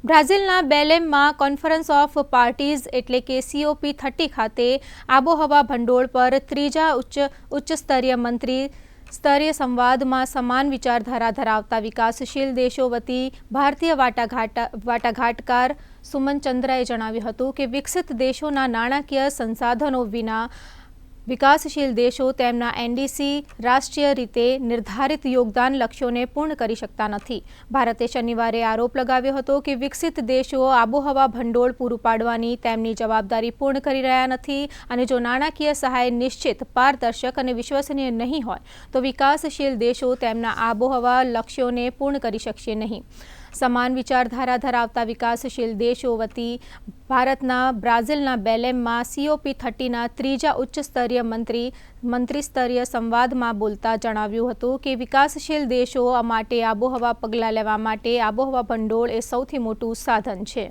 બ્રાઝિલના બેલેમમાં conference of parties એટલે કે COP30 ખાતે આબોહવા ભંડોળ પર ત્રીજા ઉચ્ચ સ્તરીય મંત્રી સ્તરીય સંવાદમાં સમાન વિચારધારા ધરાવતા વિકાસશીલ દેશો વતી ભારતીય વાટાઘાટકાર સુમન ચંદ્રાએ જણાવ્યું હતું કે વિકસિત દેશોના નાણાકીય સંસાધનો વિના વિકાસશીલ દેશો તેમના NDC રાષ્ટ્રીય રીતે નિર્ધારિત યોગદાન લક્ષ્યોને પૂર્ણ કરી શકતા નથી। ભારતે શનિવારે આરોપ લગાવ્યો હતો કે વિકસિત દેશો આબોહવા ભંડોળ પૂરું પાડવાની તેમની જવાબદારી પૂર્ણ કરી રહ્યા નથી અને જો નાણાકીય સહાય નિશ્ચિત, પારદર્શક અને વિશ્વસનીય નહીં હોય તો વિકાસશીલ દેશો તેમના આબોહવા લક્ષ્યોને પૂર્ણ કરી શકશે નહીં। સમાન વિચારધારા ધરાવતા વિકાસશીલ દેશો વતી ભારતના બ્રાઝિલના બેલેમમાં COP30ના ત્રીજા ઉચ્ચ સ્તરીય મંત્રી સ્તરીય સંવાદમાં બોલતા જણાવ્યું હતું કે વિકાસશીલ દેશો માટે આબોહવા પગલાં લેવા માટે આબોહવા ભંડોળ એ સૌથી મોટું સાધન છે।